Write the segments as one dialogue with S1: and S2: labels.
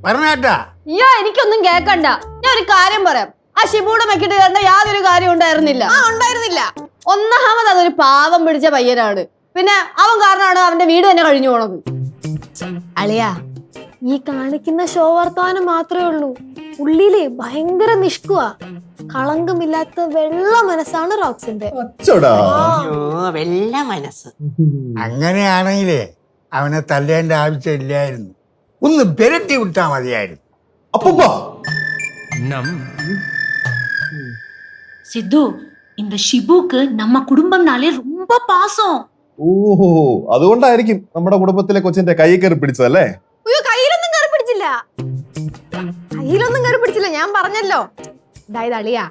S1: പറഞ്ഞാട്ടാ
S2: അയ്യോ എനിക്കൊന്നും കേക്കണ്ട. ഞാൻ ഒരു കാര്യം പറയാം. ആ ഷിബുടെ മെക്കിട്ട് കണ്ട യാതൊരു കാര്യം ഉണ്ടായിരുന്നില്ല. ഒന്നാമത് അതൊരു പാവം പിടിച്ച പയ്യനാണ്. പിന്നെ അവൻ കാരണമാണ് അവന്റെ വീട് തന്നെ കഴിഞ്ഞു പോണത്.
S3: അളിയാ, ഈ കാണിക്കുന്ന ഷോ വർത്തമാനം മാത്രമേ ഉള്ളൂ. ഉള്ളില് ഭയങ്കര നിഷ്കുവാ. കളങ്കമില്ലാത്ത വെള്ള മനസ്സാണ് റോക്സിന്റെ.
S4: വെള്ള മനസ്സ്.
S1: അങ്ങനെയാണെങ്കിലേ അവനെ തല്ലേണ്ട ആവശ്യമില്ലായിരുന്നു. ഒന്ന് പെരട്ടി വിട്ടാ മതിയായിരുന്നു.
S5: சித்து, இந்த ഷിബുക്ക് നമ്മ കുടുംബംനാലേ ரொம்ப പാസം.
S6: ഓഹോ, അതുകൊണ്ടായിരിക്കും നമ്മുടെ കുടുംബത്തിലെ കൊച്ചിന്റെ കൈ കയറി പിടിച്ചതല്ലേ?
S3: കയ്യിലൊന്നും കയറി പിടിച്ചില്ല. ഞാൻ പറഞ്ഞല്ലോ. അതായത് അളിയാ,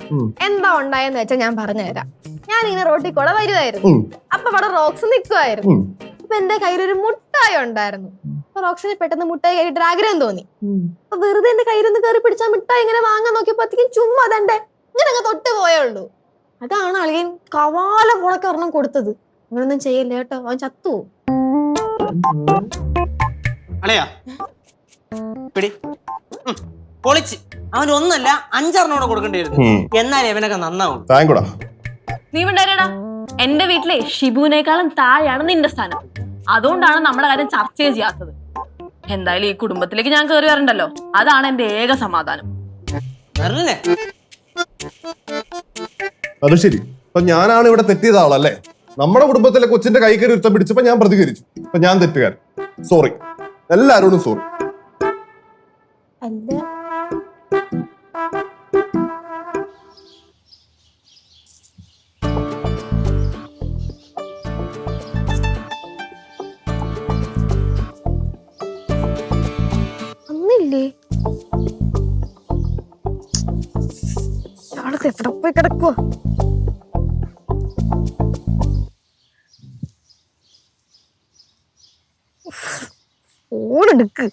S3: എന്താ ഉണ്ടായെന്ന് വെച്ചാൽ ഞാൻ പറഞ്ഞുതരാം. ഞാൻ ഇങ്ങനെ റോട്ടിൽ കൂടെ വരുമായിരുന്നു. അപ്പൊ അവിടെ റോക്സ് നിൽക്കുമായിരുന്നു. അപ്പൊ എന്റെ കയ്യിലൊരു മുട്ടായി ഉണ്ടായിരുന്നു. അപ്പൊ റോക്സിന് പെട്ടെന്ന് മുട്ടായി കഴിയിട്ട് ആഗ്രഹം തോന്നി. അപ്പൊ വെറുതെ എന്റെ കയ്യിലൊന്ന് കയറി പിടിച്ച മിഠായി ഇങ്ങനെ വാങ്ങാൻ നോക്കിയപ്പോഴത്തേക്കും ചുമ്മാ അതെന്റെ ഇങ്ങനെ അങ്ങ് തൊട്ട് പോയുള്ളൂ. അതാണ് അളിയൻ കവാല പോണൊക്കെ ഒരെണ്ണം കൊടുത്തത്. അങ്ങനൊന്നും ചെയ്യില്ല കേട്ടോ, അവൻ ചത്തു.
S4: അളയാ പിടി, പൊളിച്ച്. അവൻ ഒന്നല്ല 5 കൊടുക്കേണ്ടിയിരുന്നു. എന്നാലേ അവനൊക്കെ നന്നാവും.
S5: നീ ഉണ്ടായിരടാ, എന്റെ വീട്ടിലെ ഷിബുവിനേക്കാളും താഴെയാണ് നിന്റെ സ്ഥാനം. അതുകൊണ്ടാണ് നമ്മുടെ കാര്യം ചർച്ചയെ ചെയ്യാത്തത്. എന്തായാലും ഈ കുടുംബത്തിലേക്ക് ഞാൻ കയറി വരണ്ടല്ലോ, അതാണ് എന്റെ ഏക സമാധാനം.
S6: അത് ശരി. അപ്പൊ ഞാനാണ് ഇവിടെ തെറ്റിയത ആളല്ലേ? നമ്മുടെ കുടുംബത്തിലെ കൊച്ചിന്റെ കൈ കയറി ഒരുത്തം പിടിച്ചപ്പോ ഞാൻ പ്രതികരിച്ചു. അപ്പൊ ഞാൻ തെറ്റുകാരൻ. സോറി, എല്ലാരോടും സോറി.
S3: അല്ല, അന്നില്ലേ ഇയാളൊക്കെ എവിടെ പോയി കിടക്കുവോ? ഓടെടുക്ക്.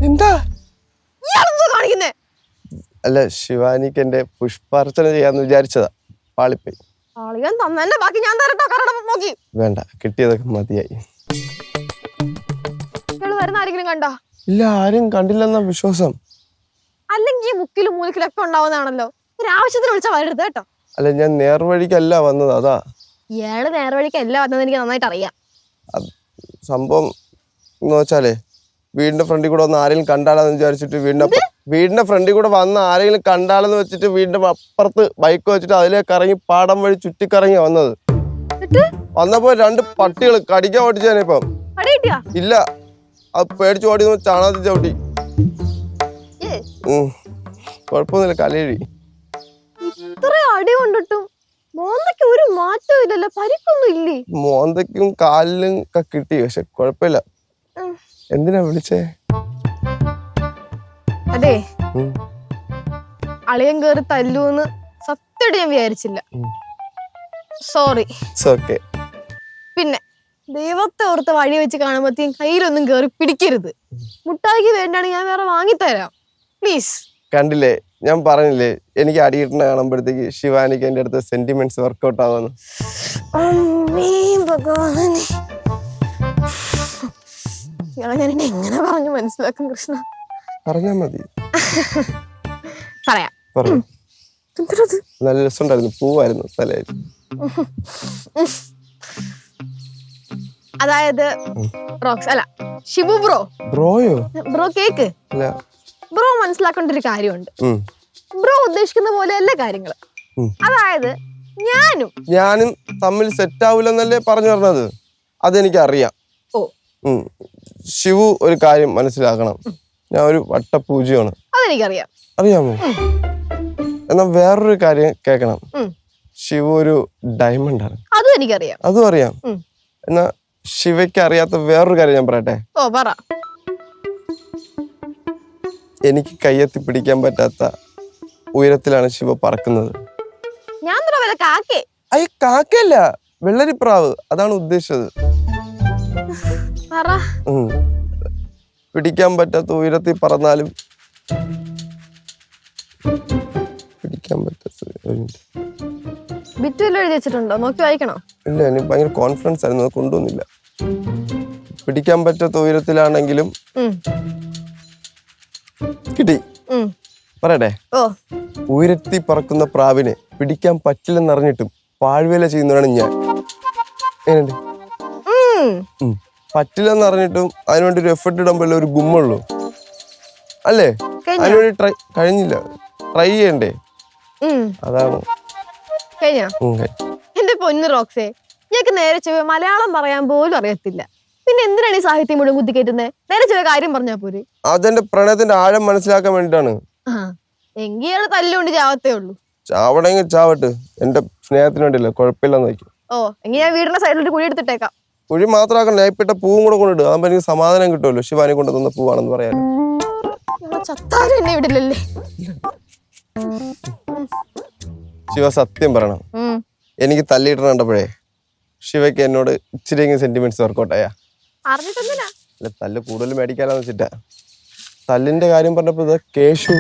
S7: എന്താ
S3: കാണിക്കുന്നേ?
S7: അല്ല, ശിവാനിക്ക് എന്റെ പുഷ്പാർച്ചന ചെയ്യാന്ന് വിചാരിച്ചതാ, പാളിപ്പോയി.
S3: ആളിയാൻ തന്നെ, ബാക്കി ഞാൻ തരട്ടോ. കറടം നോക്കി
S7: വേണ്ട, കിട്ടിയതൊക്കെ മതിയായി.
S3: വരുന്ന ആരെങ്കിലും കണ്ടോ?
S7: ഇല്ല, ആരും കണ്ടില്ലെന്ന വിശ്വാസം.
S3: അല്ലെങ്കിൽ മുക്കിലും മൂലക്കിലൊക്കെ ഉണ്ടാവുന്നതാണല്ലോ. ഒരു ആവശ്യത്തിന് വിളിച്ചാൽ വരരുത് കേട്ടോ.
S7: അല്ല, ഞാൻ നേർവഴിക്കല്ല വന്നത്, അതാ.
S3: ഇയാള് നേർവഴിക്കല്ല വന്നത് എനിക്ക് നന്നായിട്ട് അറിയാം.
S7: സംഭവം എന്ന് വെച്ചാലേ, വീടിന്റെ ഫ്രണ്ടിൽ കൂടെ വന്ന് ആരെങ്കിലും കണ്ടാലെന്ന് വിചാരിച്ചിട്ട് വീടിന്റെ ഫ്രണ്ടിൽ കൂടെ വന്ന് ആരെങ്കിലും കണ്ടാലെന്ന് വെച്ചിട്ട് വീടിന്റെ അപ്പുറത്ത് ബൈക്ക് വെച്ചിട്ട് അതിലേക്ക് ഇറങ്ങി പാടം വഴി ചുറ്റിക്കറങ്ങി വന്നത്. വന്നപ്പോ 2 പട്ടികൾ കടിക്കാൻ ഓടിച്ചാനിപ്പം. ഇല്ല, അത് പേടിച്ച് ഓടി ചാണകത്തിൽ ചവിട്ടി. കുഴപ്പമൊന്നുമില്ല, കലയിഴി.
S3: ഇത്ര അടി കൊണ്ടിട്ടും മോന്തയ്ക്ക് ഒരു മാറ്റവും ഇല്ലല്ലോ, പരിക്കൊന്നും ഇല്ലേ?
S7: മോന്തയ്ക്കും കാലിലും ഒക്കെ കിട്ടി, പക്ഷെ കുഴപ്പമില്ല. എന്തിനാ വിളിച്ചേ?
S3: അതെ, അളിയൻ കേറി തല്ലൂന്ന് സത്യമായിട്ട് ഞാൻ വിചാരിച്ചില്ല. സോറി. പിന്നെ ദൈവത്തെ ഓർത്ത് വഴി വെച്ച് കാണുമ്പോഴത്തേക്കും കയ്യിലൊന്നും കേറി പിടിക്കരുത്. മുട്ടായിക്ക് വേണ്ടാണ് ഞാൻ വേറെ വാങ്ങിത്തരാം, പ്ലീസ്.
S7: കണ്ടില്ലേ, ഞാൻ പറഞ്ഞില്ലേ, എനിക്ക് അടിയിട്ടണ കാണുമ്പോഴത്തേക്ക് ശിവാനിക്ക് എന്റെ അടുത്ത് സെന്റിമെന്റ്സ് വർക്ക്ഔട്ട് ആവുന്നു.
S3: ഞാൻ എങ്ങനെ പറഞ്ഞു മനസ്സിലാക്കും കൃഷ്ണ?
S7: പറഞ്ഞാ മതി.
S3: പറയാം.
S7: നല്ല രസമുണ്ടായിരുന്നു, പൂവായിരുന്നു തലയിൽ.
S3: അതായത് റോക്സ് അല്ല, ഷിബു ബ്രോ.
S7: ബ്രോയോ?
S3: Bro cake. ബ്രോ മനസ്സിലാക്കേണ്ട ഒരു കാര്യമുണ്ട്. ബ്രോ ഉദ്ദേശിക്കുന്ന പോലെ അല്ല കാര്യങ്ങള്. അതായത് ഞാനും
S7: തമ്മിൽ സെറ്റ് ആവൂലെന്നല്ലേ പറഞ്ഞു പറഞ്ഞത്. അതെനിക്കറിയാം. ശിവു ഒരു കാര്യം മനസ്സിലാക്കണം, ഞാൻ ഒരു വട്ടപൂജയാണ്.
S3: അതെനിക്കറിയാം.
S7: അറിയാമോ? എന്നാ വേറൊരു കാര്യം കേക്കണം, ശിവു ഒരു ഡയമണ്ട് ആണ്.
S3: അതും എനിക്കറിയാം.
S7: അതും അറിയാം. എന്നാ ശിവയ്ക്ക് അറിയാത്ത വേറൊരു കാര്യം ഞാൻ പറയട്ടെ.
S3: പറ.
S7: എനിക്ക് കയ്യെത്തി പിടിക്കാൻ പറ്റാത്ത ഉയരത്തിലാണ് ശിവ പറക്കുന്നത്.
S3: ഞാൻ
S7: കാക്കയല്ല, വെള്ളരിപ്രാവ്, അതാണ് ഉദ്ദേശിച്ചത്. പിടിക്കാൻ പറ്റാത്ത ഉയരത്തിൽ പറന്നാലും പിടിക്കാൻ പറ്റാത്ത
S3: ബിറ്റ് വല്ലതും എഴുതി വെച്ചിട്ടുണ്ടോ? നോക്കി വായിക്കണോ?
S7: ഇല്ല, എനിക്ക് ഭയങ്കര കോൺഫിഡൻസ് ആയിരുന്നു, അത് കൊണ്ടുവന്നില്ല. പിടിക്കാൻ പറ്റാത്ത ഉയരത്തിലാണെങ്കിലും കിട്ടി. പറയട്ടെ,
S3: ഓ
S7: ഉയരത്തിൽ പറക്കുന്ന പ്രാവിനെ പിടിക്കാൻ പറ്റില്ലെന്നറിഞ്ഞിട്ടും പാഴ്വേല ചെയ്യുന്നവരാണ് ഞാൻ. എങ്ങനെയുണ്ട്? പറ്റില്ലെന്ന് അറിഞ്ഞിട്ടും അതിനുവേണ്ടി ഒരു എഫർട്ട് ഇടുമ്പോഴല്ലേ ഒരു ഗുമ്മുള്ളൂ അല്ലേ? അതിനുവേണ്ടി കഴിഞ്ഞില്ല, ട്രൈ ചെയ്യണ്ടേ? അതാണ്.
S3: കഴിഞ്ഞോ? എന്റെ പൊന്നു റോക്സേ, ഞങ്ങൾക്ക് നേരെ ചൊവ്വ മലയാളം പറയാൻ പോലും അറിയത്തില്ല. പിന്നെ എന്തിനാണ് ഈ സാഹിത്യം മുഴുവൻ കുത്തിക്കേറ്റുന്നത്? നേരെ ചൊവ്വ കാര്യം പറഞ്ഞാ പോരെ.
S7: അതെന്റെ പ്രണയത്തിന്റെ ആഴം മനസ്സിലാക്കാൻ വേണ്ടിട്ടാണ്.
S3: എങ്കിയാണ് തല്ലുകൊണ്ട് ചാവത്തേ ഉള്ളൂ.
S7: ചാവണമെങ്കിൽ ചാവട്ട്, എന്റെ സ്നേഹത്തിന് വേണ്ടിയല്ല, കുഴപ്പമില്ലെന്ന് വയ്ക്കും.
S3: ഓ, എങ്കിൽ ഞാൻ വീടിന്റെ സൈഡിലോട്ട് കുഴി എടുത്തിട്ടേക്കാം.
S7: കുഴി മാത്രമാക്കണം, നൈപ്പിട്ട പൂവും കൂടെ കൊണ്ടിട്ട്, അതാകുമ്പോ എനിക്ക് സമാധാനം കിട്ടുമല്ലോ. ശിവാനി കൊണ്ട് തന്ന പൂവാണെന്ന് പറയാലോ.
S3: ചത്താരും എന്നെ വിടില്ലല്ലേ.
S7: ശിവ സത്യം പറയണം, എനിക്ക് തല്ലിയിട്ട കണ്ടപ്പോഴേ ശിവയ്ക്ക് എന്നോട് ഇച്ചിരിയെങ്കിലും സെന്റിമെന്റ്സ് വർക്കൗട്ടായാ?
S3: അറിഞ്ഞിട്ടെന്തിനാ?
S7: അല്ല, തല്ല് കൂടുതൽ മേടിക്കാനാന്ന് വെച്ചിട്ടാ. തല്ലിന്റെ കാര്യം പറഞ്ഞപ്പോ ഇത് കേശു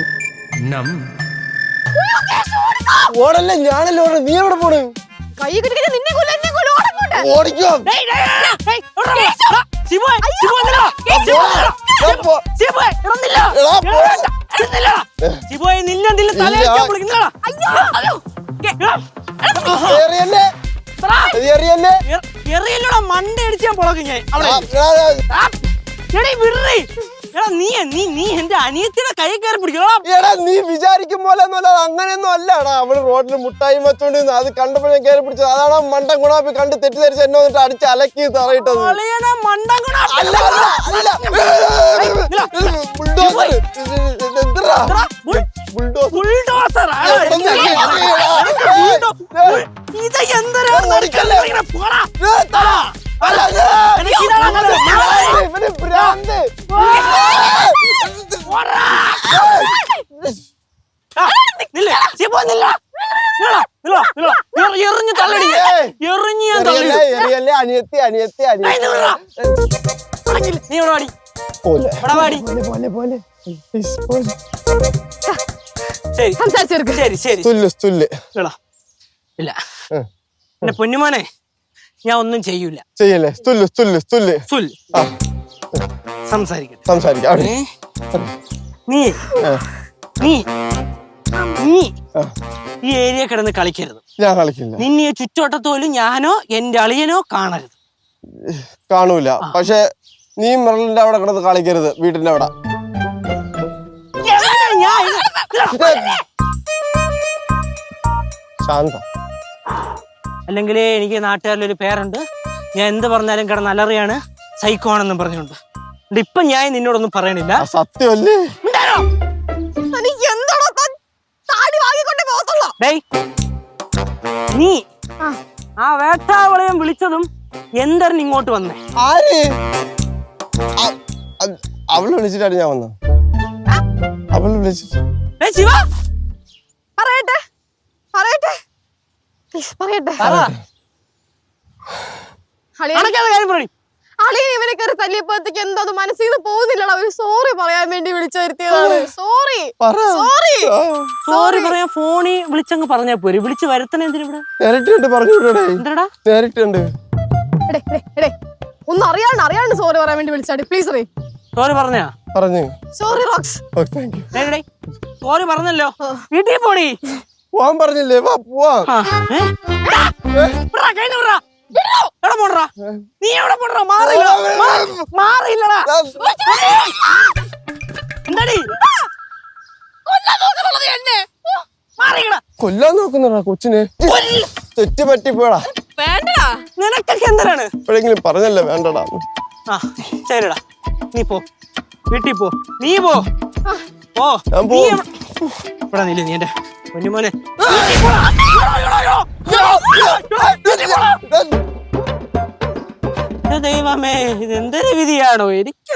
S7: ഓടല്ലേ, ഞാനല്ലേ ഓടണം. നീ എവിടെ പോണ്?
S3: കൈ കിട്ടിയ നിന്നെ കൊല്ലും, എന്നെ കൊല്ലും, ഓടങ്ങോട്ട്.
S7: ഓടിക്കോ.
S4: മണ്ട അടിച്ചാ പൊളക്കും ഞാൻ. നീ എന്റെ അനിയത്തിയുടെ കൈ കയറി പിടിക്കണം.
S7: എടാ, നീ വിചാരിക്കും പോലെ അങ്ങനെയൊന്നും അല്ലടാ. അവള് റോഡിൽ മുട്ടായി വെച്ചോണ്ട് അത് കണ്ടപ്പോ ഞാൻ കയറി പിടിച്ചത്. അതാണ് മണ്ടൻ ഗുണാപ്പി കണ്ട് തെറ്റിദ്ധരിച്ച് എന്നെ വന്നിട്ട് അടിച്ച് അലക്കി തറയിട്ടത്.
S4: ഇത് എന്തൊരു എറിഞ്ഞു തള്ളടി, എറിഞ്ഞു ഞാൻ തള്ളി.
S7: അനിയത്തി അനിയത്തി അനിയത്തി
S4: നീ ഇവിടെ വാടി, ഇവിടെ വാടി. ശരി ശരി ശരി. ഇല്ല എന്റെ പൊന്നുമോനെ, ഞാൻ ഒന്നും ചെയ്യൂല.
S7: ചെയ്യല്ലേ?
S4: സംസാരിക്കട്ടെ.
S7: സംസാരിക്കാം.
S4: നീ നീ നീ ഈ ഏരിയ കിടന്ന് കളിക്കരുത്.
S7: ഞാൻ കളിക്കില്ല.
S4: നിന്നെ ചുറ്റോട്ടത്ത് പോലും ഞാനോ എന്റെ അളിയനോ കാണരുത്.
S7: കാണൂല. പക്ഷെ നീ മെറലിന്റെ അവിടെ കിടന്ന് കളിക്കരുത്, വീട്ടിന്റെ അവിടെ. ശാന്ത.
S4: അല്ലെങ്കിൽ എനിക്ക് നാട്ടുകാരിലൊരു പേരുണ്ട്, ഞാൻ എന്ത് പറഞ്ഞാലും കിടന്ന് അലറിയാണ്, സൈക്കോ ആണെന്നും പറഞ്ഞുകൊണ്ട്. ഇപ്പൊ ഞാൻ നിന്നോടൊന്നും പറയണില്ല.
S7: സത്യമല്ലേ?
S4: നീ ആ വേട്ടാവളയം വിളിച്ചതും എന്തറിന് ഇങ്ങോട്ട് വന്നേ?
S7: ആര്? അവള് വിളിച്ചിട്ടാണ് ഞാൻ വന്നത്. അവള് വിളിച്ചിട്ട്
S4: ശിവ
S3: പറയട്ടെ പറയട്ടെ പറയട്ടെ. അളിയൻ ഇവനെ കയറി തല്ലിയപ്പോഴത്തേക്ക് എന്തോ അത് മനസ്സിൽ നിന്ന് പോകുന്നില്ലടാ. ഒരു സോറി പറയാൻ വേണ്ടി വിളിച്ചു വരുത്തിയതാണ്. സോറി സോറി
S4: സോറി പറയാൻ ഫോണിൽ വിളിച്ചങ്ങ് പറഞ്ഞാ പോരെ, വിളിച്ച് വരുത്തണ എന്തിനാ ഇവിടെ?
S7: നേരിട്ടുണ്ട് പറഞ്ഞു. നേരിട്ടുണ്ട്.
S3: ഒന്നും അറിയാണ്ട് സോറി പറയാൻ വേണ്ടി വിളിച്ചാടി. Please re.
S4: സോറി പറഞ്ഞാ?
S7: പറഞ്ഞു.
S3: Sorry rocks.
S4: സോറി പറഞ്ഞല്ലോ, വീട്ടിൽ പോടി.
S7: പോവാൻ പറഞ്ഞില്ലേ? വാ പോവാം.
S4: നീ എവിടെ പോടാ? മാറിയില്ലടാ. എന്താടി
S7: കൊല്ലാൻ നോക്കുന്നടാ കൊച്ചിനെ. തെറ്റ് പറ്റിപ്പോടാ.
S4: നിനക്കൊക്കെ എന്തിനാണ്?
S7: എപ്പോഴെങ്കിലും പറഞ്ഞല്ലേ വേണ്ടടാ.
S4: ആ ശരിടാ, നീ പോ, വീട്ടിൽ പോ. നീ പോ. ഇവിടെ നില്ല നീ എന്റെ പൊന്നുമോനെ. ദൈവമേ, ഇതെന്തൊരു വിധിയാണോ? എനിക്ക്